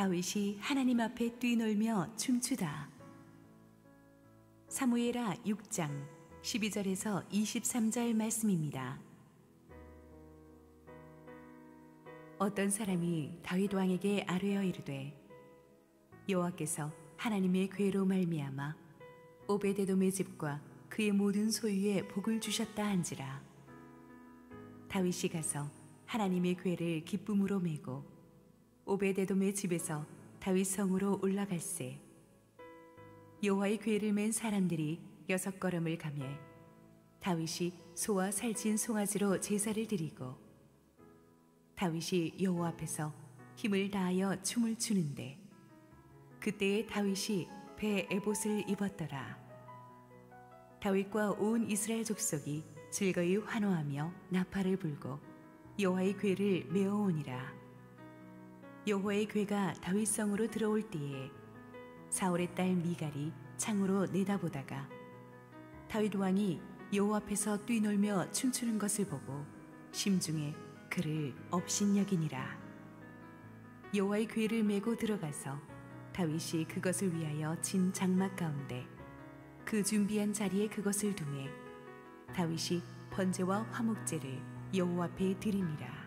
다윗이 하나님 앞에 뛰놀며 춤추다. 사무엘하 6장 12절에서 23절 말씀입니다. 어떤 사람이 다윗 왕에게 아뢰어 이르되, 여호와께서 하나님의 궤로 말미암아 오베데돔의 집과 그의 모든 소유에 복을 주셨다 한지라. 다윗이 가서 하나님의 궤를 기쁨으로 메고 오베데돔의 집에서 다윗 성으로 올라갈새, 여호와의 궤를 맨 사람들이 6걸음을 가매 다윗이 소와 살찐 송아지로 제사를 드리고, 다윗이 여호와 앞에서 힘을 다하여 춤을 추는데, 그때에 다윗이 배 에봇을 입었더라. 다윗과 온 이스라엘 족속이 즐거이 환호하며 나팔을 불고 여호와의 궤를 메어오니라. 여호와의 궤가 다윗 성으로 들어올 때에 사울의 딸 미갈이 창으로 내다보다가 다윗 왕이 여호와 앞에서 뛰놀며 춤추는 것을 보고 심중에 그를 업신여기니라. 여호와의 궤를 메고 들어가서 다윗이 그것을 위하여 진 장막 가운데 그 준비한 자리에 그것을 두매 다윗이 번제와 화목제를 여호와 앞에 드리니라.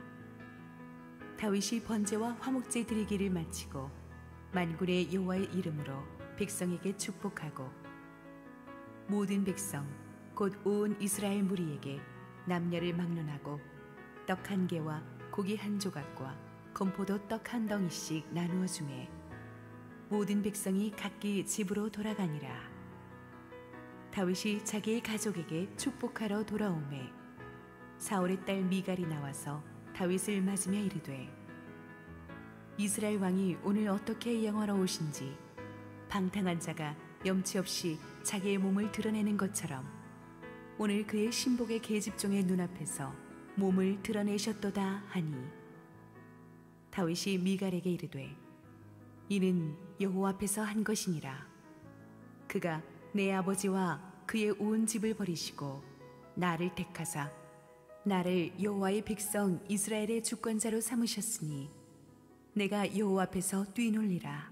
다윗이 번제와 화목제 드리기를 마치고 만군의 여호와의 이름으로 백성에게 축복하고, 모든 백성 곧 온 이스라엘 무리에게 남녀를 막론하고 떡 한 개와 고기 한 조각과 건포도 떡 한 덩이씩 나누어 주매 모든 백성이 각기 집으로 돌아가니라. 다윗이 자기의 가족에게 축복하러 돌아오매 사울의 딸 미갈이 나와서 다윗을 맞으며 이르되, 이스라엘 왕이 오늘 어떻게 영화로우신지 방탕한 자가 염치 없이 자기의 몸을 드러내는 것처럼 오늘 그의 신복의 계집종의 눈앞에서 몸을 드러내셨도다 하니, 다윗이 미갈에게 이르되, 이는 여호와 앞에서 한 것이니라. 그가 내 아버지와 그의 온 집을 버리시고 나를 택하사 나를 여호와의 백성 이스라엘의 주권자로 삼으셨으니 내가 여호와 앞에서 뛰놀리라.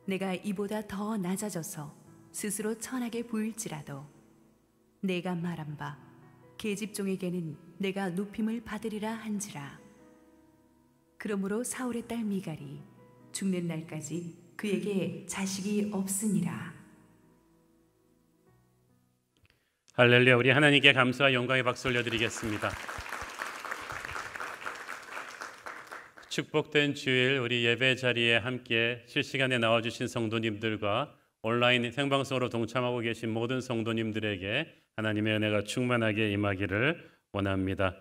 내가 이보다 더 낮아져서 스스로 천하게 보일지라도 내가 말한 바 계집종에게는 내가 높임을 받으리라 한지라. 그러므로 사울의 딸 미갈이 죽는 날까지 그에게 자식이 없으니라. 할렐루야. 우리 하나님께 감사와 영광의 박수 올려드리겠습니다. 축복된 주일 우리 예배 자리에 함께 실시간에 나와주신 성도님들과 온라인 생방송으로 동참하고 계신 모든 성도님들에게 하나님의 은혜가 충만하게 임하기를 원합니다.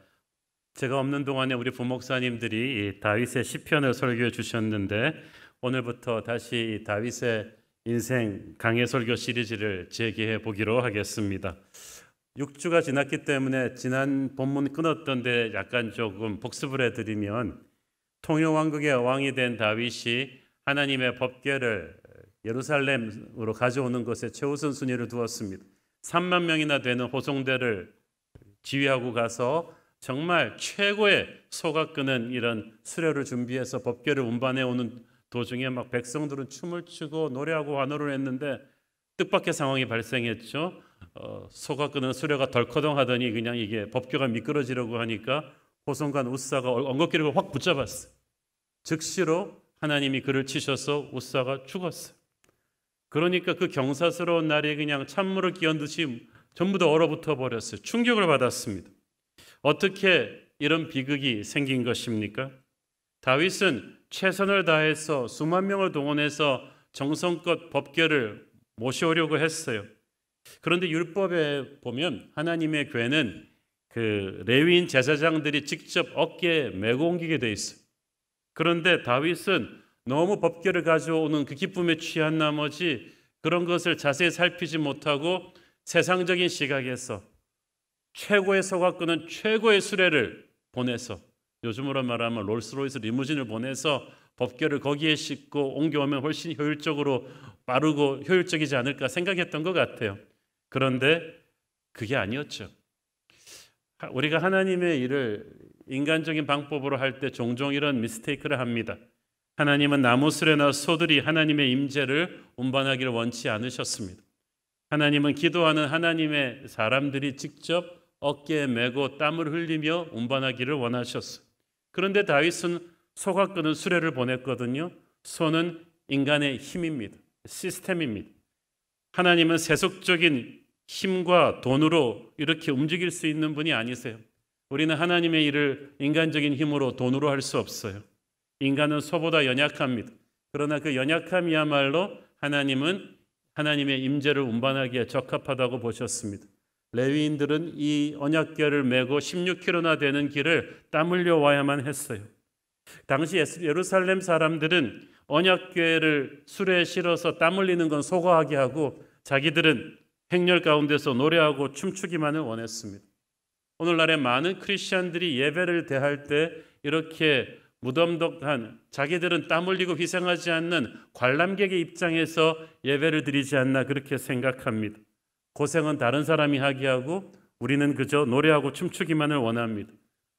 제가 없는 동안에 우리 부목사님들이 이 다윗의 시편을 설교해 주셨는데, 오늘부터 다시 이 다윗의 인생 강해 설교 시리즈를 재개해 보기로 하겠습니다. 6주가 지났기 때문에 지난 본문 끊었던데 약간 조금 복습을 해드리면, 통일왕국의 왕이 된 다윗이 하나님의 법궤를 예루살렘으로 가져오는 것에 최우선 순위를 두었습니다. 3만 명이나 되는 호송대를 지휘하고 가서 정말 최고의 소가 끄는 이런 수레를 준비해서 법궤를 운반해 오는 도중에 막 백성들은 춤을 추고 노래하고 환호를 했는데 뜻밖의 상황이 발생했죠. 소가 끄는 수레가 덜커덩하더니 그냥 이게 법궤가 미끄러지려고 하니까 호송관 우사가 엉겁기를 확 붙잡았어요. 즉시로 하나님이 그를 치셔서 우사가 죽었어요. 그러니까 그 경사스러운 날이 그냥 찬물을 끼얹듯이 전부 다 얼어붙어 버렸어요. 충격을 받았습니다. 어떻게 이런 비극이 생긴 것입니까? 다윗은 최선을 다해서 수만 명을 동원해서 정성껏 법궤를 모셔오려고 했어요. 그런데 율법에 보면 하나님의 궤는 그 레위인 제사장들이 직접 어깨에 메고 옮기게 돼 있어요. 그런데 다윗은 너무 법궤를 가져오는 그 기쁨에 취한 나머지 그런 것을 자세히 살피지 못하고 세상적인 시각에서 최고의 소가 끄는 최고의 수레를 보내서, 요즘으로 말하면 롤스로이스 리무진을 보내서 법궤를 거기에 싣고 옮겨오면 훨씬 효율적으로 빠르고 효율적이지 않을까 생각했던 것 같아요. 그런데 그게 아니었죠. 우리가 하나님의 일을 인간적인 방법으로 할 때 종종 이런 미스테이크를 합니다. 하나님은 나무수레나 소들이 하나님의 임재를 운반하기를 원치 않으셨습니다. 하나님은 기도하는 하나님의 사람들이 직접 어깨에 메고 땀을 흘리며 운반하기를 원하셨어요. 그런데 다윗은 소가 끄는 수레를 보냈거든요. 소는 인간의 힘입니다. 시스템입니다. 하나님은 세속적인 힘과 돈으로 이렇게 움직일 수 있는 분이 아니세요. 우리는 하나님의 일을 인간적인 힘으로 돈으로 할 수 없어요. 인간은 소보다 연약합니다. 그러나 그 연약함이야말로 하나님은 하나님의 임재를 운반하기에 적합하다고 보셨습니다. 레위인들은 이 언약궤를 메고 16km나 되는 길을 땀 흘려 와야만 했어요. 당시 예루살렘 사람들은 언약궤를 수레에 실어서 땀 흘리는 건 소거하게 하고 자기들은 행렬 가운데서 노래하고 춤추기만을 원했습니다. 오늘날의 많은 크리스천들이 예배를 대할 때 이렇게 무덤덕한, 자기들은 땀 흘리고 희생하지 않는 관람객의 입장에서 예배를 드리지 않나 그렇게 생각합니다. 고생은 다른 사람이 하게 하고 우리는 그저 노래하고 춤추기만을 원합니다.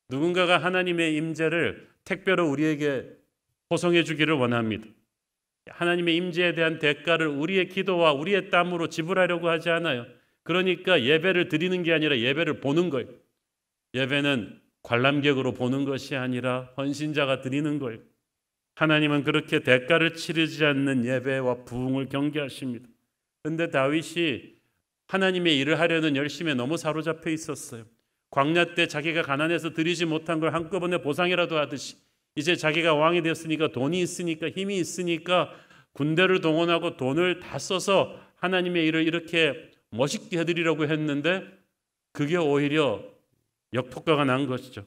누군가가 하나님의 임재를 택배로 우리에게 포송해 주기를 원합니다. 하나님의 임재에 대한 대가를 우리의 기도와 우리의 땀으로 지불하려고 하지 않아요. 그러니까 예배를 드리는 게 아니라 예배를 보는 거예요. 예배는 관람객으로 보는 것이 아니라 헌신자가 드리는 거예요. 하나님은 그렇게 대가를 치르지 않는 예배와 부흥을 경계하십니다. 그런데 다윗이 하나님의 일을 하려는 열심에 너무 사로잡혀 있었어요. 광야 때 자기가 가난해서 드리지 못한 걸 한꺼번에 보상이라도 하듯이 이제 자기가 왕이 됐으니까 돈이 있으니까 힘이 있으니까 군대를 동원하고 돈을 다 써서 하나님의 일을 이렇게 멋있게 해드리려고 했는데 그게 오히려 역효과가 난 것이죠.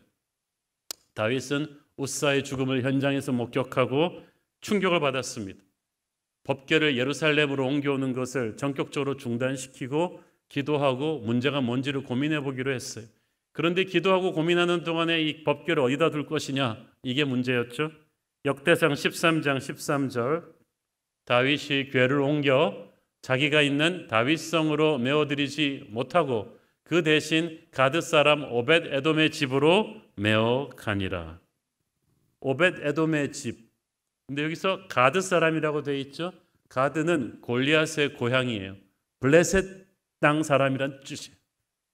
다윗은 우사의 죽음을 현장에서 목격하고 충격을 받았습니다. 법궤를 예루살렘으로 옮겨오는 것을 전격적으로 중단시키고 기도하고 문제가 뭔지를 고민해 보기로 했어요. 그런데 기도하고 고민하는 동안에 이 법궤를 어디다 둘 것이냐, 이게 문제였죠. 역대상 13장 13절, 다윗이 궤를 옮겨 자기가 있는 다윗성으로 메어드리지 못하고 그 대신 가드 사람 오벳 에돔의 집으로 메어 가니라. 오벳 에돔의 집. 근데 여기서 가드 사람이라고 되어 있죠. 가드는 골리앗의 고향이에요. 블레셋 땅 사람이란 뜻이에요.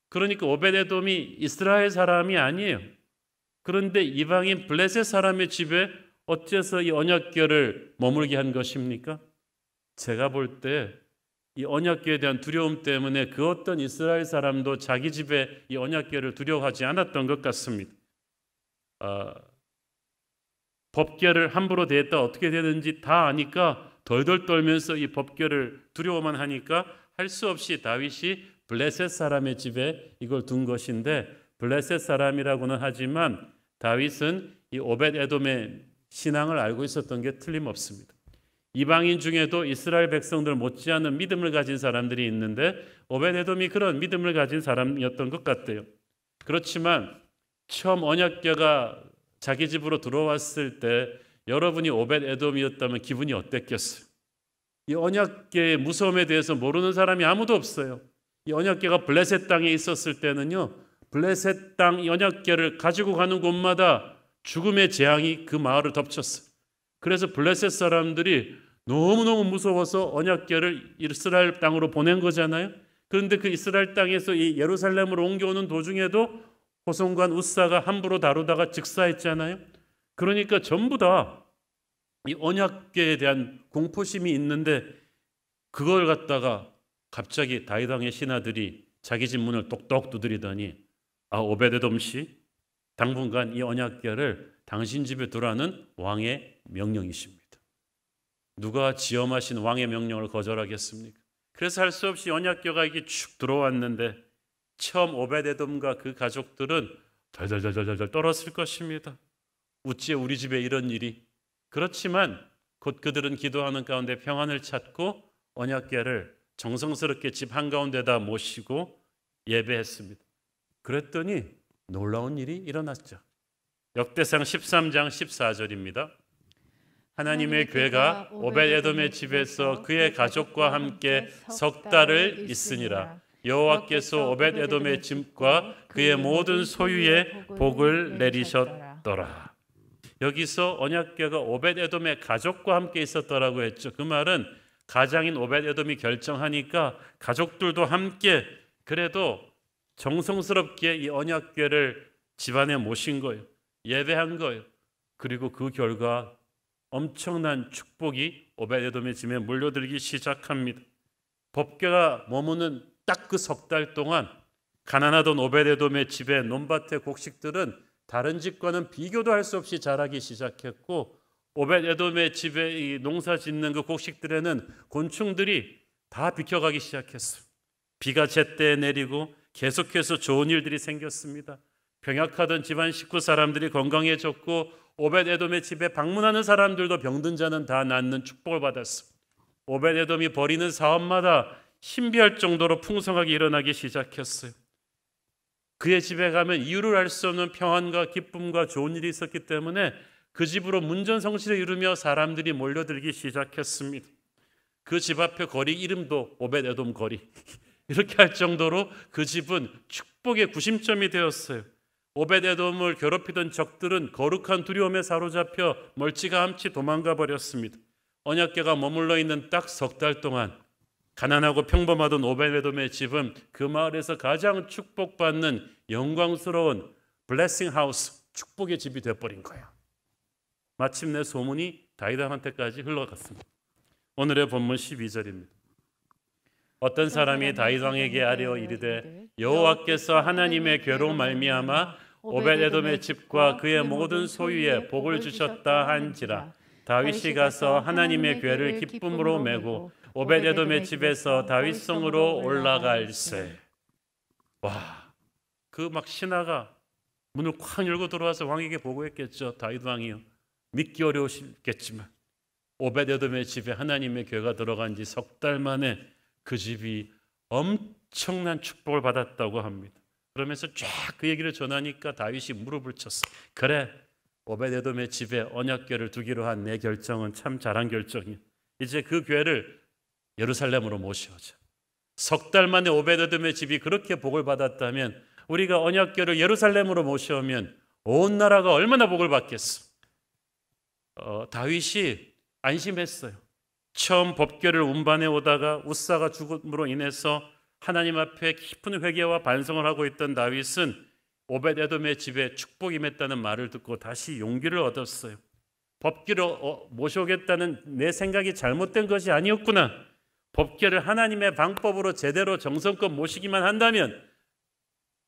그러니까 오벳 에돔이 이스라엘 사람이 아니에요. 그런데 이방인 블레셋 사람의 집에 어째서 이 언약궤를 머물게 한 것입니까? 제가 볼 때 이 언약궤에 대한 두려움 때문에 그 어떤 이스라엘 사람도 자기 집에 이 언약궤를 두려워하지 않았던 것 같습니다. 법궤를 함부로 대했다 어떻게 되는지 다 아니까 덜덜 떨면서 이 법궤를 두려워만 하니까 할 수 없이 다윗이 블레셋 사람의 집에 이걸 둔 것인데, 블레셋 사람이라고는 하지만 다윗은 이 오벳 에돔의 신앙을 알고 있었던 게 틀림없습니다. 이방인 중에도 이스라엘 백성들 못지않은 믿음을 가진 사람들이 있는데 오벳 에돔이 그런 믿음을 가진 사람이었던 것 같아요. 그렇지만 처음 언약궤가 자기 집으로 들어왔을 때 여러분이 오벳 에돔이었다면 기분이 어땠겠어요? 이 언약궤의 무서움에 대해서 모르는 사람이 아무도 없어요. 이 언약궤가 블레셋 땅에 있었을 때는요, 블레셋 땅 언약궤를 가지고 가는 곳마다 죽음의 재앙이 그 마을을 덮쳤어요. 그래서 블레셋 사람들이 너무너무 무서워서 언약궤를 이스라엘 땅으로 보낸 거잖아요. 그런데 그 이스라엘 땅에서 이 예루살렘으로 옮겨오는 도중에도 호송관 우사가 함부로 다루다가 즉사했잖아요. 그러니까 전부 다 이 언약궤에 대한 공포심이 있는데 그걸 갖다가 갑자기 다윗 왕의 신하들이 자기 집 문을 똑똑 두드리더니 오벳 에돔 씨, 당분간 이 언약궤를 당신 집에 두라는 왕의 명령이십니다. 누가 지엄하신 왕의 명령을 거절하겠습니까? 그래서 할 수 없이 언약궤가 이게 축 들어왔는데 처음 오벳 에돔과 그 가족들은 덜덜덜덜 떨었을 것입니다. 어찌 우리 집에 이런 일이. 그렇지만 곧 그들은 기도하는 가운데 평안을 찾고 언약궤를 정성스럽게 집 한가운데다 모시고 예배했습니다. 그랬더니 놀라운 일이 일어났죠. 역대상 13장 14절입니다. 하나님의 궤가 오벳 에돔의 집에서 그의 가족과 함께 석 달을 있으니라. 여호와께서 오벳 에돔의 집과 그의 모든 소유에 복을 내리셨더라. 여기서 언약궤가 오벳에돔의 가족과 함께 있었더라고 했죠. 그 말은 가장인 오벳에돔이 결정하니까 가족들도 함께 그래도 정성스럽게 이 언약궤를 집안에 모신 거예요. 예배한 거예요. 그리고 그 결과 엄청난 축복이 오벳에돔의 집에 몰려들기 시작합니다. 법궤가 머무는 딱 그 석 달 동안 가난하던 오벳에돔의 집에 논밭의 곡식들은 다른 집과는 비교도 할 수 없이 자라기 시작했고, 오벳에돔의 집에 이 농사 짓는 그 곡식들에는 곤충들이 다 비켜가기 시작했어요. 비가 제때 내리고 계속해서 좋은 일들이 생겼습니다. 병약하던 집안 식구 사람들이 건강해졌고, 오벳에돔의 집에 방문하는 사람들도 병든 자는 다 낫는 축복을 받았어요. 오벳에돔이 벌이는 사업마다 신비할 정도로 풍성하게 일어나기 시작했어요. 그의 집에 가면 이유를 알 수 없는 평안과 기쁨과 좋은 일이 있었기 때문에 그 집으로 문전성시를 이루며 사람들이 몰려들기 시작했습니다. 그 집 앞에 거리 이름도 오벳에돔 거리 이렇게 할 정도로 그 집은 축복의 구심점이 되었어요. 오벳에돔을 괴롭히던 적들은 거룩한 두려움에 사로잡혀 멀찌감치 도망가 버렸습니다. 언약궤가 머물러 있는 딱 석 달 동안 가난하고 평범하던 오벳에돔의 집은 그 마을에서 가장 축복받는 영광스러운 블레싱 하우스, 축복의 집이 되어버린 거예요. 마침내 소문이 다윗 왕한테까지 흘러갔습니다. 오늘의 본문 12절입니다. 어떤 사람이 다윗 왕에게 아뢰어 이르되 여호와께서 하나님의 궤로 말미암아 오벳에돔의 집과 그의 모든 소유에 복을 주셨다 한지라. 다윗이 가서 하나님의 궤를 기쁨으로 메고 오벳에돔의 집에서 다윗성으로 올라갈세. 와, 그 막 신하가 문을 쾅 열고 들어와서 왕에게 보고했겠죠. 다윗 왕이요, 믿기 어려우시겠지만 오벳에돔의 집에 하나님의 궤가 들어간 지 석 달 만에 그 집이 엄청난 축복을 받았다고 합니다. 그러면서 쫙 그 얘기를 전하니까 다윗이 무릎을 쳤어. 그래, 오벳에돔의 집에 언약궤를 두기로 한 내 결정은 참 잘한 결정이야. 이제 그 궤를 예루살렘으로 모셔오자. 석 달 만에 오벳에돔의 집이 그렇게 복을 받았다면 우리가 언약궤를 예루살렘으로 모셔오면 온 나라가 얼마나 복을 받겠어. 다윗이 안심했어요. 처음 법궤를 운반해 오다가 웃사가 죽음으로 인해서 하나님 앞에 깊은 회개와 반성을 하고 있던 다윗은 오벳에돔의 집에 축복이 맺다는 말을 듣고 다시 용기를 얻었어요. 법궤를 모셔오겠다는 내 생각이 잘못된 것이 아니었구나. 법궤를 하나님의 방법으로 제대로 정성껏 모시기만 한다면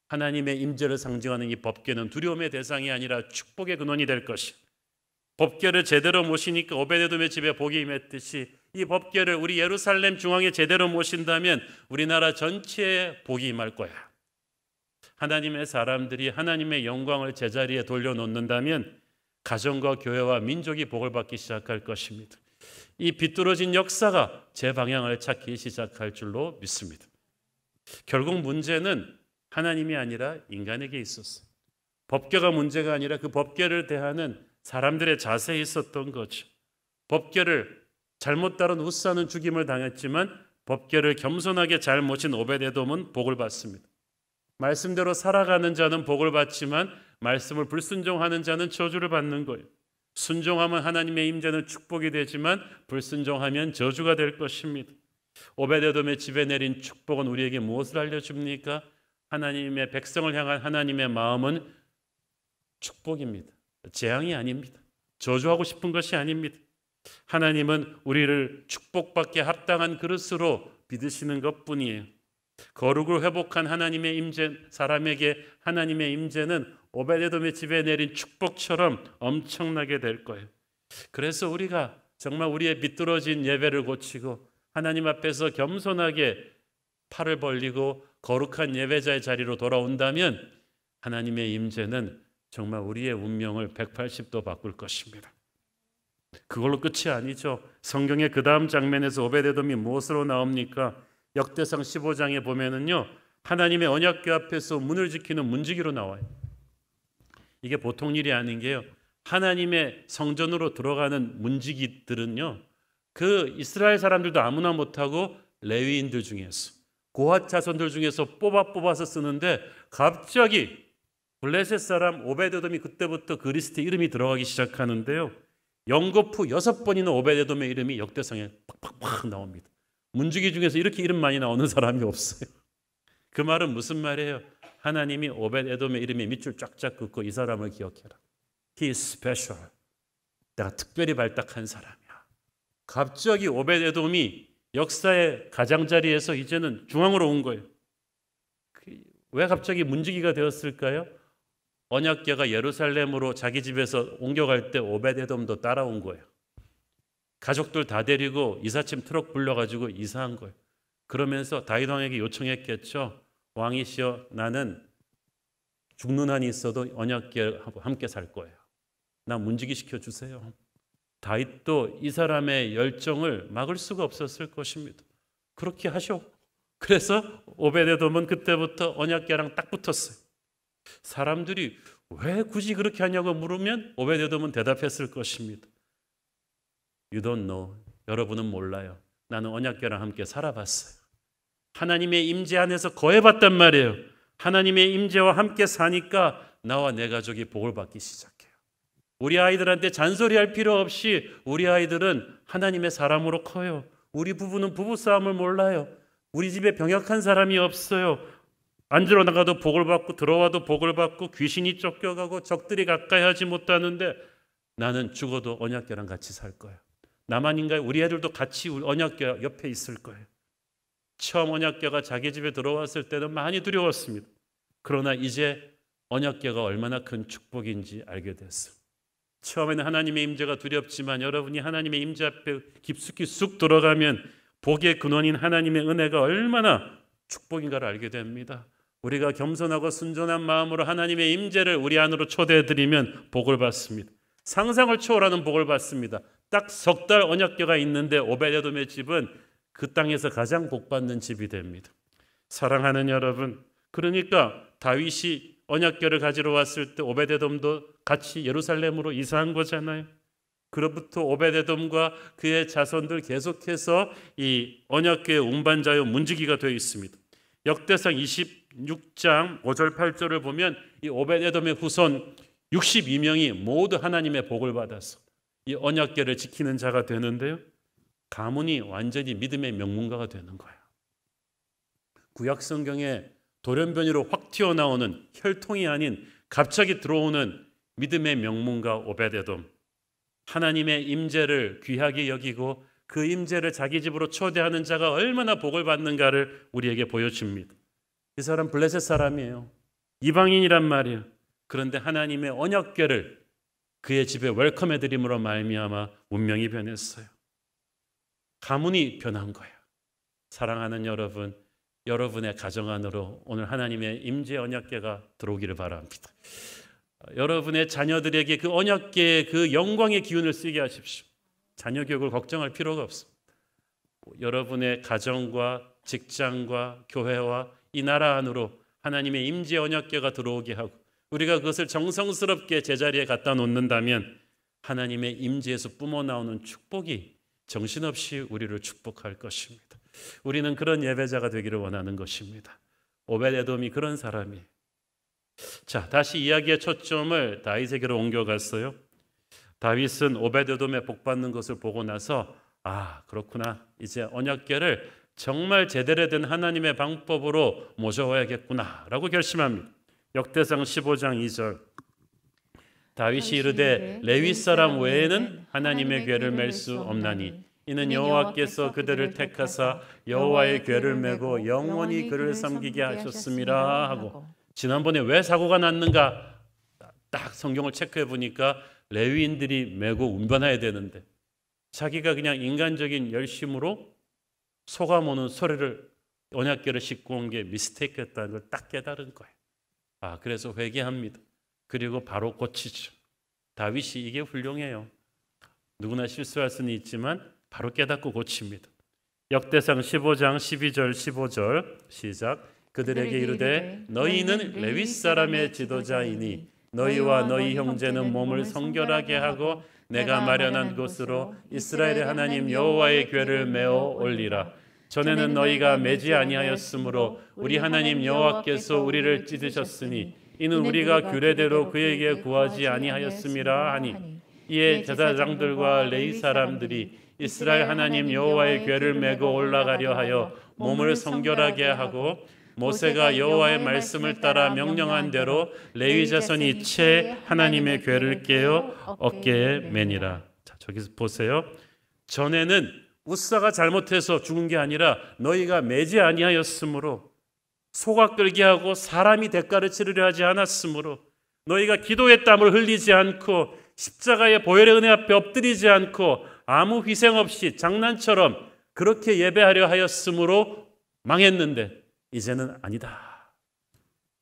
하나님의 임재를 상징하는 이 법궤는 두려움의 대상이 아니라 축복의 근원이 될 것이야. 법궤를 제대로 모시니까 오벳에돔의 집에 복이 임했듯이 이 법궤를 우리 예루살렘 중앙에 제대로 모신다면 우리나라 전체에 복이 임할 거야. 하나님의 사람들이 하나님의 영광을 제자리에 돌려놓는다면 가정과 교회와 민족이 복을 받기 시작할 것입니다. 이 비뚤어진 역사가 제 방향을 찾기 시작할 줄로 믿습니다. 결국 문제는 하나님이 아니라 인간에게 있었어요. 법궤가 문제가 아니라 그 법궤를 대하는 사람들의 자세에 있었던 거죠. 법궤를 잘못 다룬 웃사는 죽임을 당했지만 법궤를 겸손하게 잘 모신 오벳에돔은 복을 받습니다. 말씀대로 살아가는 자는 복을 받지만 말씀을 불순종하는 자는 저주를 받는 거예요. 순종하면 하나님의 임재는 축복이 되지만 불순종하면 저주가 될 것입니다. 오벳에돔의 집에 내린 축복은 우리에게 무엇을 알려줍니까? 하나님의 백성을 향한 하나님의 마음은 축복입니다. 재앙이 아닙니다. 저주하고 싶은 것이 아닙니다. 하나님은 우리를 축복받게 합당한 그릇으로 믿으시는 것뿐이에요. 거룩을 회복한 하나님의 임재, 사람에게 하나님의 임재는 오벳에돔의 집에 내린 축복처럼 엄청나게 될 거예요. 그래서 우리가 정말 우리의 비뚤어진 예배를 고치고 하나님 앞에서 겸손하게 팔을 벌리고 거룩한 예배자의 자리로 돌아온다면 하나님의 임재는 정말 우리의 운명을 180도 바꿀 것입니다. 그걸로 끝이 아니죠. 성경의 그 다음 장면에서 오벳에돔이 무엇으로 나옵니까? 역대상 15장에 보면은요, 하나님의 언약궤 앞에서 문을 지키는 문지기로 나와요. 이게 보통 일이 아닌 게요. 하나님의 성전으로 들어가는 문지기들은요, 그 이스라엘 사람들도 아무나 못하고 레위인들 중에서 고핫 자손들 중에서 뽑아서 쓰는데 갑자기 블레셋 사람 오베데돔이 그때부터 그 리스트에 이름이 들어가기 시작하는데요. 연거푸 6번이나 오베데돔의 이름이 역대상에 팍팍팍 나옵니다. 문지기 중에서 이렇게 이름 많이 나오는 사람이 없어요. 그 말은 무슨 말이에요? 하나님이 오벳에돔의 이름에 밑줄 쫙쫙 긋고 이 사람을 기억해라. He is special. 내가 특별히 발탁한 사람이야. 갑자기 오벳에돔이 역사의 가장자리에서 이제는 중앙으로 온 거예요. 왜 갑자기 문지기가 되었을까요? 언약궤가 예루살렘으로 자기 집에서 옮겨갈 때 오벳에돔도 따라온 거예요. 가족들 다 데리고 이삿짐 트럭 불러가지고 이사한 거예요. 그러면서 다윗 왕에게 요청했겠죠. 왕이시여, 나는 죽는 한이 있어도 언약궤하고 함께 살 거예요. 나 문지기 시켜주세요. 다윗도 이 사람의 열정을 막을 수가 없었을 것입니다. 그렇게 하셔. 그래서 오베데돔은 그때부터 언약궤랑 딱 붙었어요. 사람들이 왜 굳이 그렇게 하냐고 물으면 오베데돔은 대답했을 것입니다. You don't know. 여러분은 몰라요. 나는 언약궤랑 함께 살아봤어요. 하나님의 임재 안에서 거해봤단 말이에요. 하나님의 임재와 함께 사니까 나와 내 가족이 복을 받기 시작해요. 우리 아이들한테 잔소리할 필요 없이 우리 아이들은 하나님의 사람으로 커요. 우리 부부는 부부싸움을 몰라요. 우리 집에 병약한 사람이 없어요. 앉으러 나가도 복을 받고 들어와도 복을 받고 귀신이 쫓겨가고 적들이 가까이 하지 못하는데 나는 죽어도 언약궤랑 같이 살 거예요. 나만인가요? 우리 애들도 같이 언약궤 옆에 있을 거예요. 처음 언약궤가 자기 집에 들어왔을 때는 많이 두려웠습니다. 그러나 이제 언약궤가 얼마나 큰 축복인지 알게 됐어요. 처음에는 하나님의 임재가 두렵지만 여러분이 하나님의 임재 앞에 깊숙이 쑥 들어가면 복의 근원인 하나님의 은혜가 얼마나 축복인가를 알게 됩니다. 우리가 겸손하고 순전한 마음으로 하나님의 임재를 우리 안으로 초대해드리면 복을 받습니다. 상상을 초월하는 복을 받습니다. 딱 3달 언약궤가 있는데 오베데돔의 집은 그 땅에서 가장 복받는 집이 됩니다. 사랑하는 여러분, 그러니까 다윗이 언약궤를 가지러 왔을 때 오베데돔도 같이 예루살렘으로 이사한 거잖아요. 그로부터 오베데돔과 그의 자손들 계속해서 이 언약궤의 운반자요 문지기가 되어 있습니다. 역대상 26장 5절 8절을 보면 이 오베데돔의 후손 62명이 모두 하나님의 복을 받아서 이 언약궤를 지키는 자가 되는데요. 가문이 완전히 믿음의 명문가가 되는 거예요. 구약 성경에 돌연변이로 확 튀어나오는 혈통이 아닌 갑자기 들어오는 믿음의 명문가 오베데돔. 하나님의 임재를 귀하게 여기고 그 임재를 자기 집으로 초대하는 자가 얼마나 복을 받는가를 우리에게 보여줍니다. 이 사람 블레셋 사람이에요. 이방인이란 말이에요. 그런데 하나님의 언약궤를 그의 집에 웰컴해드림으로 말미암아 운명이 변했어요. 가문이 변한 거예요. 사랑하는 여러분, 여러분의 가정 안으로 오늘 하나님의 임재 언약궤가 들어오기를 바랍니다. 여러분의 자녀들에게 그 언약궤의 그 영광의 기운을 쓰게 하십시오. 자녀 교육을 걱정할 필요가 없습니다. 여러분의 가정과 직장과 교회와 이 나라 안으로 하나님의 임재 언약궤가 들어오게 하고 우리가 그것을 정성스럽게 제자리에 갖다 놓는다면 하나님의 임재에서 뿜어나오는 축복이 정신없이 우리를 축복할 것입니다. 우리는 그런 예배자가 되기를 원하는 것입니다. 오베데돔이 그런 사람이에요. 자, 다시 이야기의 초점을 다윗에게로 옮겨갔어요. 다윗은 오베데돔의 복받는 것을 보고 나서 그렇구나. 이제 언약궤를 정말 제대로 된 하나님의 방법으로 모셔와야겠구나 라고 결심합니다. 역대상 15장 2절 다윗이 이르되 레위 사람 외에는 하나님의 궤를 맬 수 없나니 이는 여호와께서 그들을 택하사 여호와의 궤를 메고 영원히 그를 섬기게 하셨음이라 하고 지난번에 왜 사고가 났는가 딱 성경을 체크해 보니까 레위인들이 메고 운반해야 되는데 자기가 그냥 인간적인 열심으로 소가모는 소리를 언약궤를 싣고 온 게 미스테이크였다는 걸 딱 깨달은 거예요. 그래서 회개합니다. 그리고 바로 고치죠. 다윗이 이게 훌륭해요. 누구나 실수할 수는 있지만 바로 깨닫고 고칩니다. 역대상 15장 12절 15절 시작. 그들에게 이르되 너희는 레위 사람의 지도자이니 너희와 너희 형제는 몸을 성결하게 하고 내가 마련한 곳으로 이스라엘의 하나님 여호와의 궤를 메어 올리라. 전에는 너희가 매지 아니하였으므로 우리 하나님 여호와께서 우리를 찢으셨으니 이는 우리가 규례대로 그에게 구하지 아니하였음이라 하니 이에 제사장들과 레위 사람들이 이스라엘 하나님 여호와의 궤를 메고 올라가려 하여 몸을 성결하게 하고 모세가 여호와의 말씀을 따라 명령한 대로 레위 자손이 채 하나님의 궤를 깨어 어깨에 매니라. 자, 저기서 보세요. 전에는 우사가 잘못해서 죽은 게 아니라 너희가 매지 아니하였으므로, 소가 끌게 하고 사람이 대가를 치르려 하지 않았으므로, 너희가 기도의 땀을 흘리지 않고 십자가의 보혈의 은혜 앞에 엎드리지 않고 아무 희생 없이 장난처럼 그렇게 예배하려 하였으므로 망했는데, 이제는 아니다.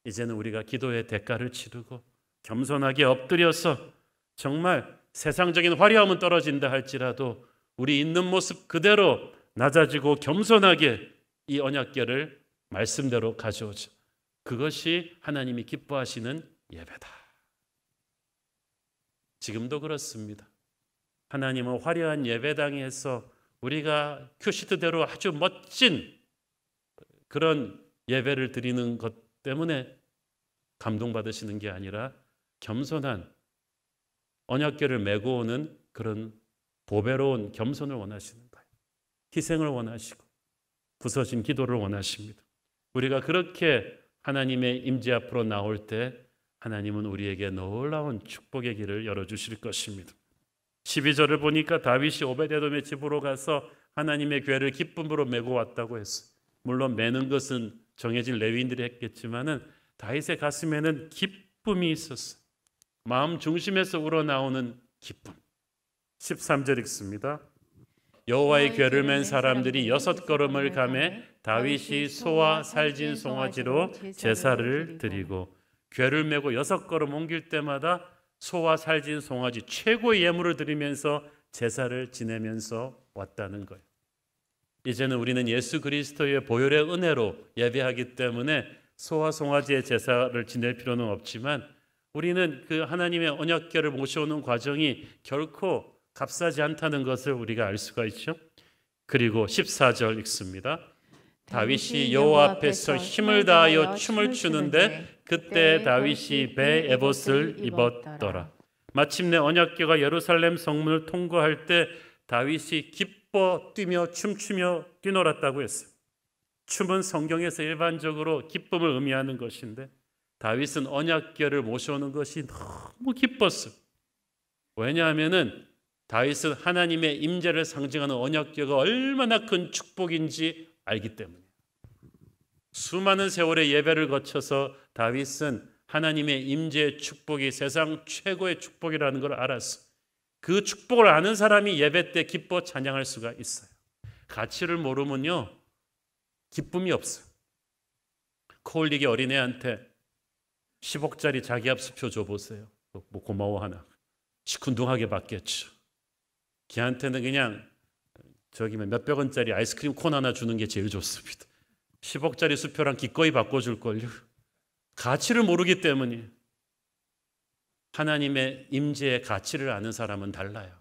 이제는 우리가 기도의 대가를 치르고 겸손하게 엎드려서 정말 세상적인 화려함은 떨어진다 할지라도 우리 있는 모습 그대로 낮아지고 겸손하게 이 언약궤를 말씀대로 가져오죠. 그것이 하나님이 기뻐하시는 예배다. 지금도 그렇습니다. 하나님은 화려한 예배당에서 우리가 큐시트대로 아주 멋진 그런 예배를 드리는 것 때문에 감동받으시는 게 아니라 겸손한 언약궤를 메고 오는 그런 보배로운 겸손을 원하시는 거예요. 희생을 원하시고 부서진 기도를 원하십니다. 우리가 그렇게 하나님의 임재 앞으로 나올 때 하나님은 우리에게 놀라운 축복의 길을 열어주실 것입니다. 12절을 보니까 다윗이 오베데돔의 집으로 가서 하나님의 궤를 기쁨으로 메고 왔다고 했어요. 물론 매는 것은 정해진 레위인들이 했겠지만은 다윗의 가슴에는 기쁨이 있었어요. 마음 중심에서 우러나오는 기쁨. 13절 읽습니다. 여호와의 궤를 맨 사람들이 6걸음을 가매 다윗이 소와 살진 송아지로 제사를 드리고, 궤를 메고 6걸음 옮길 때마다 소와 살진 송아지 최고의 예물을 드리면서 제사를 지내면서 왔다는 거예요. 이제는 우리는 예수 그리스도의 보혈의 은혜로 예배하기 때문에 소와 송아지의 제사를 지낼 필요는 없지만, 우리는 그 하나님의 언약궤를 모셔오는 과정이 결코 값싸지 않다는 것을 우리가 알 수가 있죠. 그리고 14절 읽습니다. 다윗이 여호와 앞에서 힘을 다하여 춤을 추는데 그때 다윗이 배 에봇을 입었더라. 마침내 언약궤가 예루살렘 성문을 통과할 때 다윗이 기뻐 뛰며 춤추며 뛰놀았다고 했어요. 춤은 성경에서 일반적으로 기쁨을 의미하는 것인데 다윗은 언약궤를 모셔오는 것이 너무 기뻤어요. 왜냐하면은 다윗은 하나님의 임재를 상징하는 언약궤가 얼마나 큰 축복인지 알기 때문에. 수많은 세월의 예배를 거쳐서 다윗은 하나님의 임재의 축복이 세상 최고의 축복이라는 걸 알았어. 그 축복을 아는 사람이 예배 때 기뻐 찬양할 수가 있어요. 가치를 모르면요 기쁨이 없어요. 코올리기 어린애한테 10억짜리 자기압수표 줘보세요. 뭐 고마워하나. 시큰둥하게 받겠죠. 걔한테는 그냥 몇백 원짜리 아이스크림 콘 하나 주는 게 제일 좋습니다. 10억짜리 수표랑 기꺼이 바꿔줄걸요. 가치를 모르기 때문이에요. 하나님의 임재의 가치를 아는 사람은 달라요.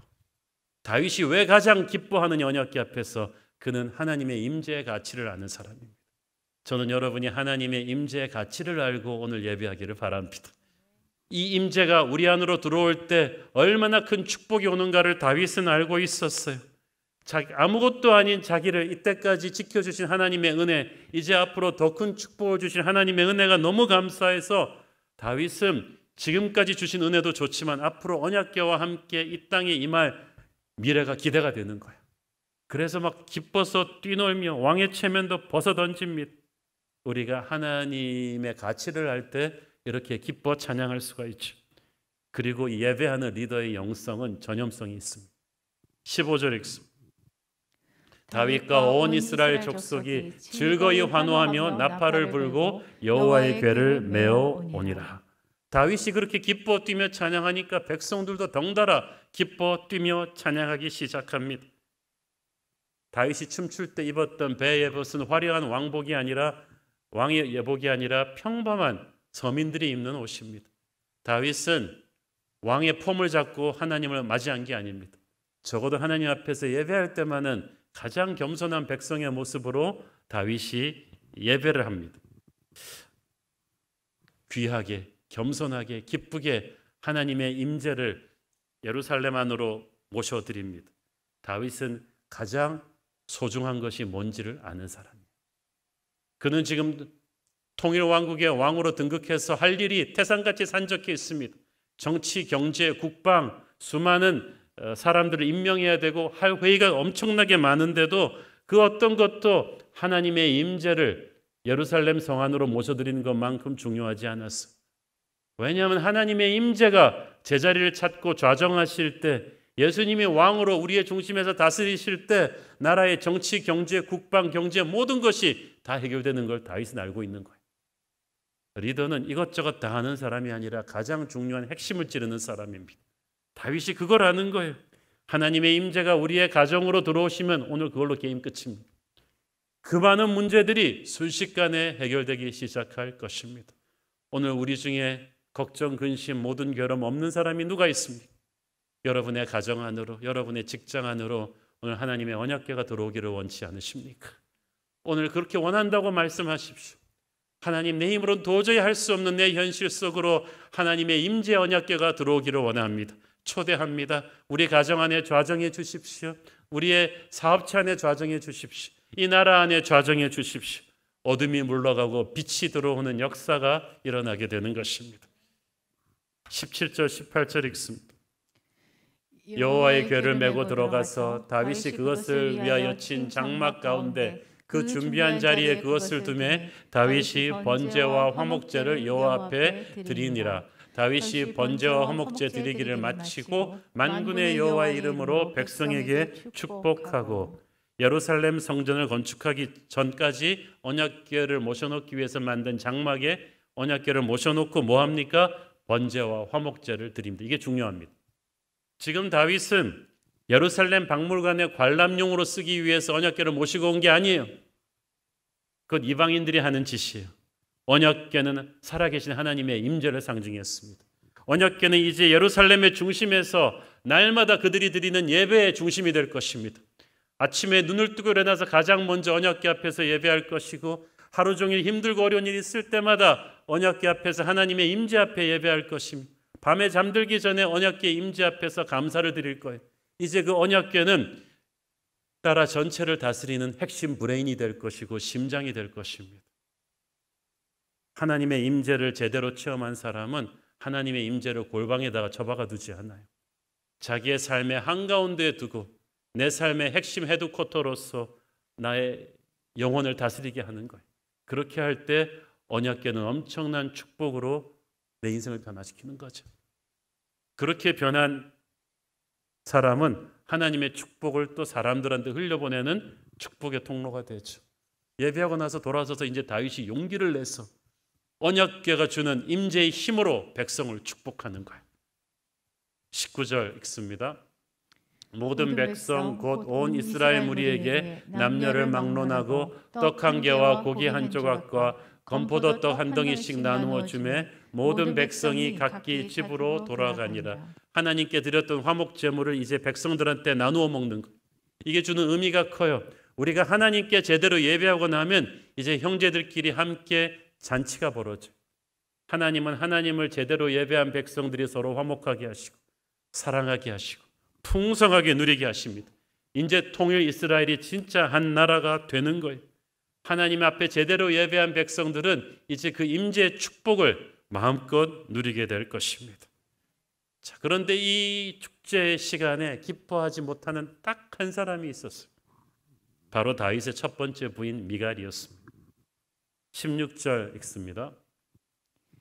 다윗이 왜 가장 기뻐하는 언약궤 앞에서? 그는 하나님의 임재의 가치를 아는 사람입니다. 저는 여러분이 하나님의 임재의 가치를 알고 오늘 예배하기를 바랍니다. 이 임재가 우리 안으로 들어올 때 얼마나 큰 축복이 오는가를 다윗은 알고 있었어요. 아무것도 아닌 자기를 이때까지 지켜주신 하나님의 은혜, 이제 앞으로 더 큰 축복을 주신 하나님의 은혜가 너무 감사해서 다윗은 지금까지 주신 은혜도 좋지만 앞으로 언약궤와 함께 이 땅에 임할 미래가 기대가 되는 거예요. 그래서 막 기뻐서 뛰놀며 왕의 체면도 벗어던집니다. 우리가 하나님의 가치를 알 때 이렇게 기뻐 찬양할 수가 있죠. 그리고 이 예배하는 리더의 영성은 전염성이 있습니다. 15절 읽습니다. 다윗과 온 이스라엘 족속이 즐거이 환호하며 나팔을 불고 여호와의 궤를 메어 오니라. 다윗이 그렇게 기뻐 뛰며 찬양하니까 백성들도 덩달아 기뻐 뛰며 찬양하기 시작합니다. 다윗이 춤출 때 입었던 배 예복은 화려한 왕복이 아니라 왕의 예복이 아니라 평범한 서민들이 입는 옷입니다. 다윗은 왕의 폼을 잡고 하나님을 맞이한 게 아닙니다. 적어도 하나님 앞에서 예배할 때만은 가장 겸손한 백성의 모습으로 다윗이 예배를 합니다. 귀하게 겸손하게 기쁘게 하나님의 임재를 예루살렘 안으로 모셔드립니다. 다윗은 가장 소중한 것이 뭔지를 아는 사람이에요. 그는 지금 통일 왕국의 왕으로 등극해서 할 일이 태산같이 산적해 있습니다. 정치, 경제, 국방, 수많은 사람들을 임명해야 되고 할 회의가 엄청나게 많은데도 그 어떤 것도 하나님의 임재를 예루살렘 성 안으로 모셔드리는 것만큼 중요하지 않았어. 왜냐하면 하나님의 임재가 제자리를 찾고 좌정하실 때, 예수님이 왕으로 우리의 중심에서 다스리실 때 나라의 정치, 경제, 국방, 경제 모든 것이 다 해결되는 걸 다윗은 알고 있는 거예요. 리더는 이것저것 다 하는 사람이 아니라 가장 중요한 핵심을 찌르는 사람입니다. 다윗이 그걸 아는 거예요. 하나님의 임재가 우리의 가정으로 들어오시면 오늘 그걸로 게임 끝입니다. 그 많은 문제들이 순식간에 해결되기 시작할 것입니다. 오늘 우리 중에 걱정, 근심, 모든 결함 없는 사람이 누가 있습니까? 여러분의 가정 안으로, 여러분의 직장 안으로 오늘 하나님의 언약궤가 들어오기를 원치 않으십니까? 오늘 그렇게 원한다고 말씀하십시오. 하나님, 내 힘으로는 도저히 할 수 없는 내 현실 속으로 하나님의 임재 언약궤가 들어오기를 원합니다. 초대합니다. 우리 가정 안에 좌정해 주십시오. 우리의 사업체 안에 좌정해 주십시오. 이 나라 안에 좌정해 주십시오. 어둠이 물러가고 빛이 들어오는 역사가 일어나게 되는 것입니다. 17절 18절 읽습니다. 여호와의 궤를 메고 들어가서 다윗이 그것을 위하여 친 장막 가운데 그 준비한 자리에 그것을 두매 다윗이 번제와 화목제를 여호와 앞에 드리니라. 다윗이 번제와 화목제 드리기를 마치고 만군의 여호와의 이름으로 백성에게 축복하고, 예루살렘 성전을 건축하기 전까지 언약궤를 모셔놓기 위해서 만든 장막에 언약궤를 모셔놓고 뭐합니까? 번제와 화목제를 드립니다. 이게 중요합니다. 지금 다윗은 예루살렘 박물관의 관람용으로 쓰기 위해서 언약궤를 모시고 온 게 아니에요. 그건 이방인들이 하는 짓이에요. 언약궤는 살아계신 하나님의 임재를 상징했습니다. 언약궤는 이제 예루살렘의 중심에서 날마다 그들이 드리는 예배의 중심이 될 것입니다. 아침에 눈을 뜨고 일어나서 가장 먼저 언약궤 앞에서 예배할 것이고, 하루 종일 힘들고 어려운 일이 있을 때마다 언약궤 앞에서 하나님의 임재 앞에 예배할 것입니다. 밤에 잠들기 전에 언약궤 임재 앞에서 감사를 드릴 거예요. 이제 그 언약궤는 나라 전체를 다스리는 핵심 브레인이 될 것이고 심장이 될 것입니다. 하나님의 임재를 제대로 체험한 사람은 하나님의 임재를 골방에다가 처박아 두지 않아요. 자기의 삶의 한가운데에 두고 내 삶의 핵심 헤드쿼터로서 나의 영혼을 다스리게 하는 거예요. 그렇게 할 때 언약궤는 엄청난 축복으로 내 인생을 변화시키는 거죠. 그렇게 변한 사람은 하나님의 축복을 또 사람들한테 흘려보내는 축복의 통로가 되죠. 예배하고 나서 돌아서서 이제 다윗이 용기를 내서 언약궤가 주는 임재의 힘으로 백성을 축복하는 거예요. 19절 읽습니다. 모든 백성 곧 온 이스라엘 무리에게 남녀를 막론하고 떡 한 개와 고기 한 조각과 건포도 떡 한 덩이씩 나누어 주매 모든 백성이 각기 집으로 돌아가니라. 하나님께 드렸던 화목 제물을 이제 백성들한테 나누어 먹는 것. 이게 주는 의미가 커요. 우리가 하나님께 제대로 예배하고 나면 이제 형제들끼리 함께 잔치가 벌어져요. 하나님은 하나님을 제대로 예배한 백성들이 서로 화목하게 하시고 사랑하게 하시고 풍성하게 누리게 하십니다. 이제 통일 이스라엘이 진짜 한 나라가 되는 거예요. 하나님 앞에 제대로 예배한 백성들은 이제 그 임재의 축복을 마음껏 누리게 될 것입니다. 자, 그런데 이 축제 시간에 기뻐하지 못하는 딱 한 사람이 있었어요. 바로 다윗의 첫 번째 부인 미갈이었습니다. 16절 읽습니다.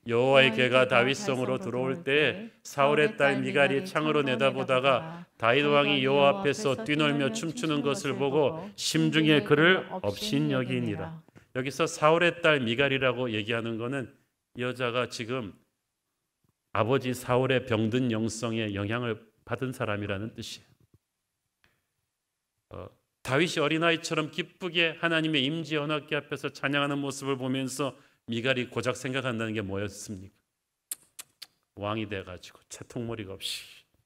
여호와의 궤가 다윗성으로 들어올 때에 사울의 딸 미갈이 창으로 내다보다가 다윗 왕이 여호와 앞에서 뛰놀며 춤추는 것을 보고 심중에 그를 업신여기니라. 여기서 사울의 딸 미갈이라고 얘기하는 것은 이 여자가 지금 아버지 사울의 병든 영성에 영향을 받은 사람이라는 뜻이에요. 다윗이 어린아이처럼 기쁘게 하나님의 임재 언약궤 앞에서 찬양하는 모습을 보면서 미갈이 고작 생각한다는 게 뭐였습니까? 왕이 돼가지고 채통머리가 없이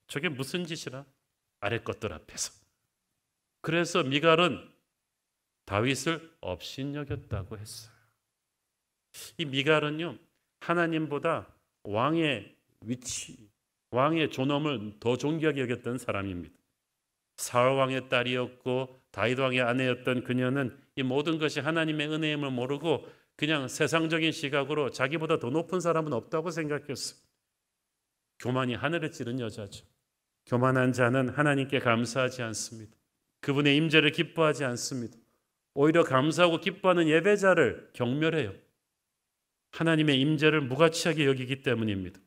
저게 무슨 짓이라? 아래 것들 앞에서. 그래서 미갈은 다윗을 업신여겼다고 했어요. 이 미갈은요, 하나님보다 왕의 위치, 왕의 존엄을 더 존귀하게 여겼던 사람입니다. 사울 왕의 딸이었고 다윗 왕의 아내였던 그녀는 이 모든 것이 하나님의 은혜임을 모르고 그냥 세상적인 시각으로 자기보다 더 높은 사람은 없다고 생각했어요. 교만이 하늘을 찌른 여자죠. 교만한 자는 하나님께 감사하지 않습니다. 그분의 임재를 기뻐하지 않습니다. 오히려 감사하고 기뻐하는 예배자를 경멸해요. 하나님의 임재를 무가치하게 여기기 때문입니다.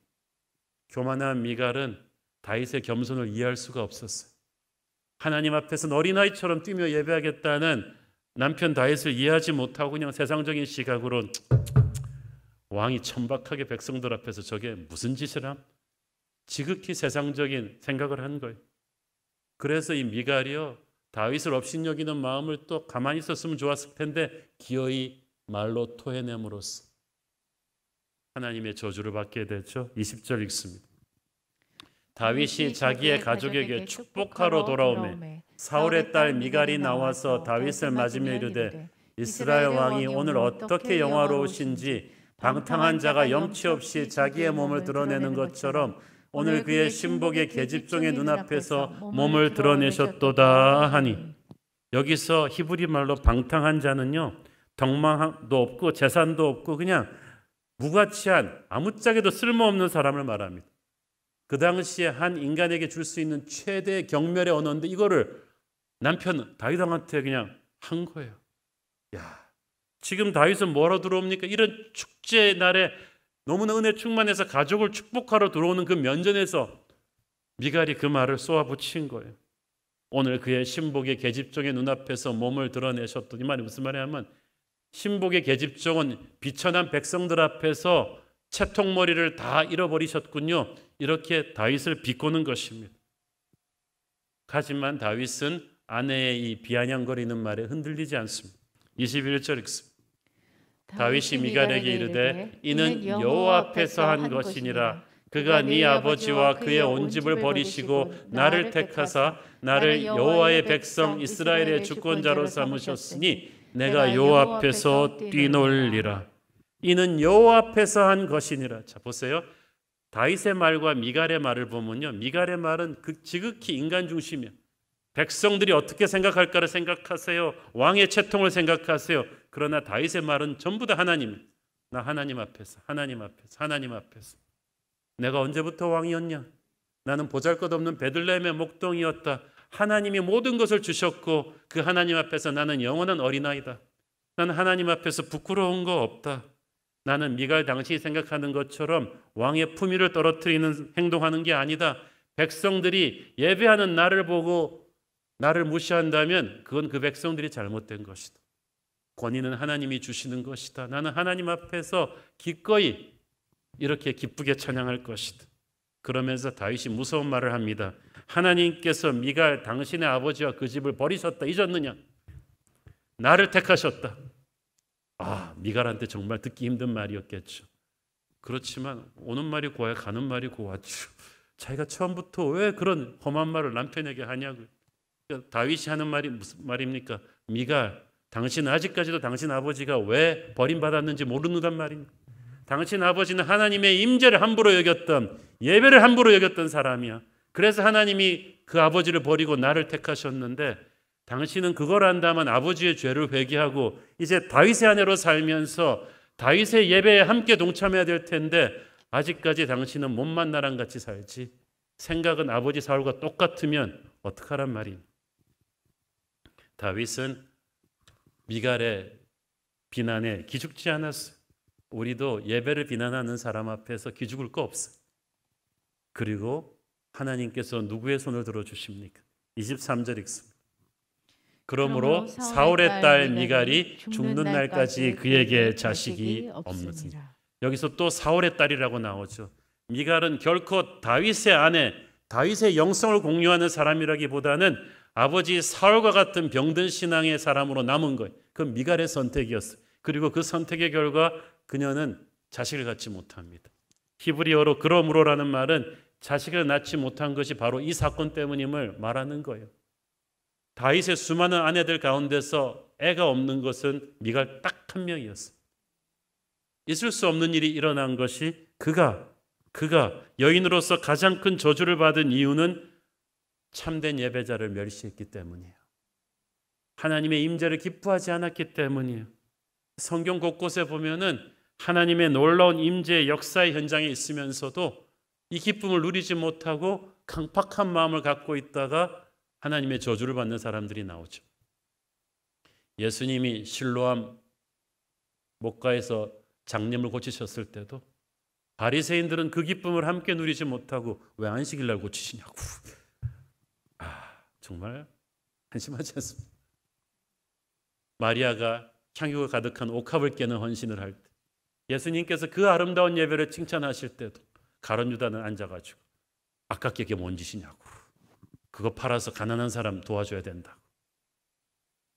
교만한 미갈은 다윗의 겸손을 이해할 수가 없었어요. 하나님 앞에서 어린아이처럼 뛰며 예배하겠다는 남편 다윗을 이해하지 못하고 그냥 세상적인 시각으로 왕이 천박하게 백성들 앞에서 저게 무슨 짓을 함? 지극히 세상적인 생각을 한 거예요. 그래서 이 미갈이요, 다윗을 업신여기는 마음을 또 가만히 있었으면 좋았을 텐데 기어이 말로 토해냄으로써 하나님의 저주를 받게 되죠. 20절 읽습니다. 다윗이 자기의 가족에게 축복하러 돌아오매 사울의 딸 미갈이 나와서 다윗을 맞으며 이르되 이스라엘 왕이 오늘 어떻게 영화로우신지 방탕한 자가 염치 없이 자기의 몸을 드러내는 것처럼 오늘 그의 신복의 계집종의 눈앞에서 몸을 드러내셨도다 하니, 여기서 히브리 말로 방탕한 자는요, 덕망도 없고 재산도 없고 그냥 무가치한 아무짝에도 쓸모없는 사람을 말합니다. 그 당시에 한 인간에게 줄 수 있는 최대 경멸의 언어인데 이거를 남편 다윗 왕한테 그냥 한 거예요. 야, 지금 다윗은 뭐하러 들어옵니까? 이런 축제 날에 너무나 은혜 충만해서 가족을 축복하러 들어오는 그 면전에서 미갈이 그 말을 쏘아붙인 거예요. 오늘 그의 신복의 계집종의 눈앞에서 몸을 드러내셨더니, 이 말이 무슨 말이냐면 신복의 계집종은 비천한 백성들 앞에서 채통머리를 다 잃어버리셨군요. 이렇게 다윗을 비꼬는 것입니다. 하지만 다윗은 아내의 이 비아냥거리는 말에 흔들리지 않습니다. 21절 읽습니다. 다윗이 미갈에게 이르되 이는 여호와 앞에서 한 것이니라. 그가 네 아버지와 그의 온 집을 버리시고 나를 택하사 나를 여호와의 백성 이스라엘의 주권자로 삼으셨으니 내가 여호와 앞에서 뛰놀리라. 이는 여호와 앞에서 한 것이니라. 자, 보세요. 다윗의 말과 미갈의 말을 보면요, 미갈의 말은 지극히 인간 중심이야. 백성들이 어떻게 생각할까를 생각하세요. 왕의 채통을 생각하세요. 그러나 다윗의 말은 전부 다 하나님. 나 하나님 앞에서, 하나님 앞에서, 하나님 앞에서. 내가 언제부터 왕이었냐? 나는 보잘것없는 베들레헴의 목동이었다. 하나님이 모든 것을 주셨고 그 하나님 앞에서 나는 영원한 어린아이다. 나는 하나님 앞에서 부끄러운 거 없다. 나는 미갈 당신이 생각하는 것처럼 왕의 품위를 떨어뜨리는 행동하는 게 아니다. 백성들이 예배하는 나를 보고 나를 무시한다면 그건 그 백성들이 잘못된 것이다. 권위는 하나님이 주시는 것이다. 나는 하나님 앞에서 기꺼이 이렇게 기쁘게 찬양할 것이다. 그러면서 다윗이 무서운 말을 합니다. 하나님께서 미갈 당신의 아버지와 그 집을 버리셨다. 잊었느냐? 나를 택하셨다. 아, 미갈한테 정말 듣기 힘든 말이었겠죠. 그렇지만 오는 말이 고와야 가는 말이 고왔죠. 자기가 처음부터 왜 그런 험한 말을 남편에게 하냐고요. 다윗이 하는 말이 무슨 말입니까? 미갈, 당신 아직까지도 당신 아버지가 왜 버림받았는지 모르는단 말입니다. 당신 아버지는 하나님의 임재를 함부로 여겼던, 예배를 함부로 여겼던 사람이야. 그래서 하나님이 그 아버지를 버리고 나를 택하셨는데 당신은 그걸 안다면 아버지의 죄를 회개하고 이제 다윗의 아내로 살면서 다윗의 예배에 함께 동참해야 될 텐데 아직까지 당신은 몸만 나랑 같이 살지. 생각은 아버지 사울과 똑같으면 어떡하란 말이에요. 다윗은 미갈의 비난에 기죽지 않았어요. 우리도 예배를 비난하는 사람 앞에서 기죽을 거 없어요. 그리고 하나님께서 누구의 손을 들어주십니까? 23절 읽습니다. 그러므로 사울의 딸 미갈이 죽는 날까지 그에게 자식이 없느니라. 여기서 또 사울의 딸이라고 나오죠. 미갈은 결코 다윗의 아내, 다윗의 영성을 공유하는 사람이라기보다는 아버지 사울과 같은 병든 신앙의 사람으로 남은 거예요. 그건 미갈의 선택이었어요. 그리고 그 선택의 결과 그녀는 자식을 갖지 못합니다. 히브리어로 그러므로라는 말은 자식을 낳지 못한 것이 바로 이 사건 때문임을 말하는 거예요. 다윗의 수많은 아내들 가운데서 애가 없는 것은 미갈 딱 한 명이었어요. 있을 수 없는 일이 일어난 것이 그가 그가 여인으로서 가장 큰 저주를 받은 이유는 참된 예배자를 멸시했기 때문이에요. 하나님의 임재를 기뻐하지 않았기 때문이에요. 성경 곳곳에 보면은 하나님의 놀라운 임재의 역사의 현장에 있으면서도 이 기쁨을 누리지 못하고 강팍한 마음을 갖고 있다가 하나님의 저주를 받는 사람들이 나오죠. 예수님이 실로암 목가에서 장염을 고치셨을 때도 바리새인들은 그 기쁨을 함께 누리지 못하고 왜 안식일 날 고치시냐고. 정말 한심하지 않습니까? 마리아가 향유가 가득한 옥합을 깨는 헌신을 할 때 예수님께서 그 아름다운 예배를 칭찬하실 때도 가룟 유다는 앉아가지고 아깝게 이게 뭔 짓이냐고. 그거 팔아서 가난한 사람 도와줘야 된다고.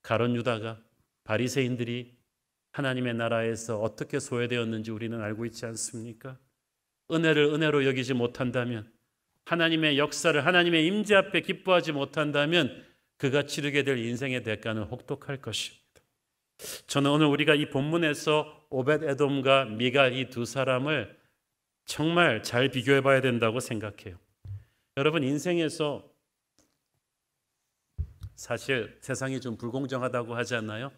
가룟 유다가 바리새인들이 하나님의 나라에서 어떻게 소외되었는지 우리는 알고 있지 않습니까? 은혜를 은혜로 여기지 못한다면, 하나님의 역사를 하나님의 임재 앞에 기뻐하지 못한다면 그가 치르게 될 인생의 대가는 혹독할 것입니다. 저는 오늘 우리가 이 본문에서 오벳 에돔과 미갈 이 두 사람을 정말 잘 비교해 봐야 된다고 생각해요. 여러분, 인생에서 사실 세상이 좀 불공정하다고 하지 않나요?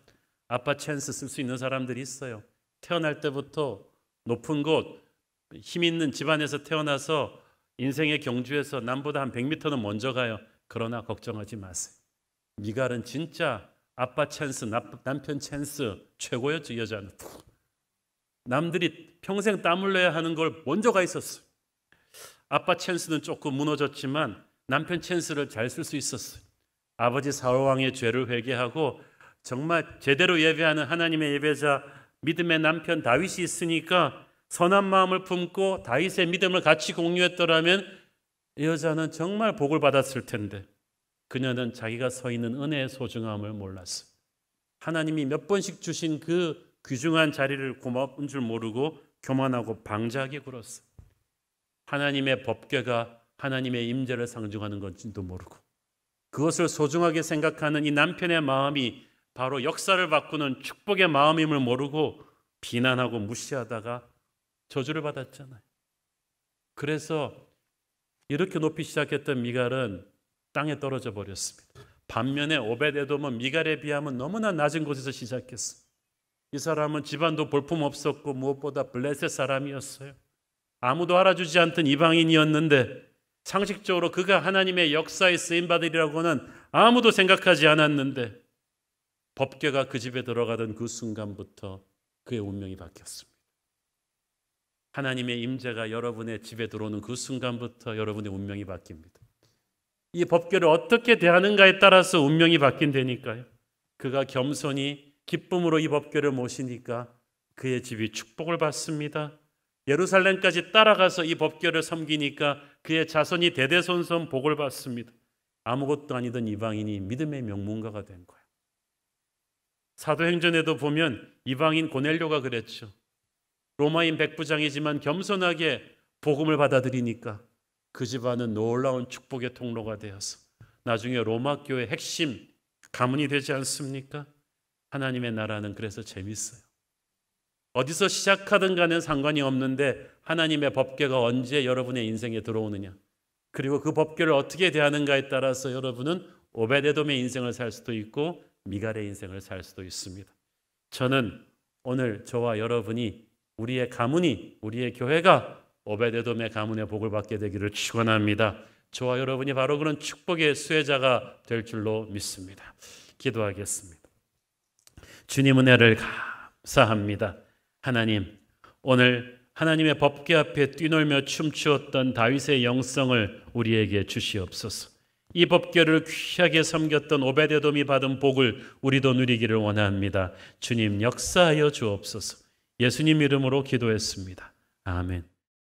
아빠 찬스 쓸 수 있는 사람들이 있어요. 태어날 때부터 높은 곳, 힘 있는 집안에서 태어나서 인생의 경주에서 남보다 한 100m는 먼저 가요. 그러나 걱정하지 마세요. 미갈은 진짜 아빠 찬스, 남편 찬스 최고였죠. 여자는 남들이 평생 땀 흘려야 하는 걸 먼저 가 있었어요. 아빠 찬스는 조금 무너졌지만 남편 찬스를 잘 쓸 수 있었어요. 아버지 사울왕의 죄를 회개하고 정말 제대로 예배하는 하나님의 예배자 믿음의 남편 다윗이 있으니까 선한 마음을 품고 다윗의 믿음을 같이 공유했더라면 이 여자는 정말 복을 받았을 텐데 그녀는 자기가 서 있는 은혜의 소중함을 몰랐어요. 하나님이 몇 번씩 주신 그 귀중한 자리를 고마운 줄 모르고 교만하고 방자하게 굴었어요. 하나님의 법궤가 하나님의 임재를 상징하는 건지도 모르고 그것을 소중하게 생각하는 이 남편의 마음이 바로 역사를 바꾸는 축복의 마음임을 모르고 비난하고 무시하다가 저주를 받았잖아요. 그래서 이렇게 높이 시작했던 미갈은 땅에 떨어져 버렸습니다. 반면에 오벳 에돔은 미갈에 비하면 너무나 낮은 곳에서 시작했어요. 이 사람은 집안도 볼품없었고 무엇보다 블레셋 사람이었어요. 아무도 알아주지 않던 이방인이었는데 상식적으로 그가 하나님의 역사에 쓰임받으리라고는 아무도 생각하지 않았는데 법궤가 그 집에 들어가던 그 순간부터 그의 운명이 바뀌었습니다. 하나님의 임재가 여러분의 집에 들어오는 그 순간부터 여러분의 운명이 바뀝니다. 이 법궤를 어떻게 대하는가에 따라서 운명이 바뀐다니까요. 그가 겸손히 기쁨으로 이 법궤를 모시니까 그의 집이 축복을 받습니다. 예루살렘까지 따라가서 이 법궤를 섬기니까 그의 자손이 대대손손 복을 받습니다. 아무것도 아니던 이방인이 믿음의 명문가가 된 거예요. 사도행전에도 보면 이방인 고넬료가 그랬죠. 로마인 백부장이지만 겸손하게 복음을 받아들이니까 그 집안은 놀라운 축복의 통로가 되어서 나중에 로마 교회의 핵심 가문이 되지 않습니까? 하나님의 나라는 그래서 재밌어요. 어디서 시작하든 간에 상관이 없는데 하나님의 법궤가 언제 여러분의 인생에 들어오느냐, 그리고 그 법궤를 어떻게 대하는가에 따라서 여러분은 오벳에돔의 인생을 살 수도 있고 미갈의 인생을 살 수도 있습니다. 저는 오늘 저와 여러분이, 우리의 가문이, 우리의 교회가 오벳에돔의 가문의 복을 받게 되기를 축원합니다. 저와 여러분이 바로 그런 축복의 수혜자가 될 줄로 믿습니다. 기도하겠습니다. 주님 은혜를 감사합니다. 하나님, 오늘 하나님의 법궤 앞에 뛰놀며 춤추었던 다윗의 영성을 우리에게 주시옵소서. 이 법궤를 귀하게 섬겼던 오벳에돔이 받은 복을 우리도 누리기를 원합니다. 주님 역사하여 주옵소서. 예수님 이름으로 기도했습니다. 아멘.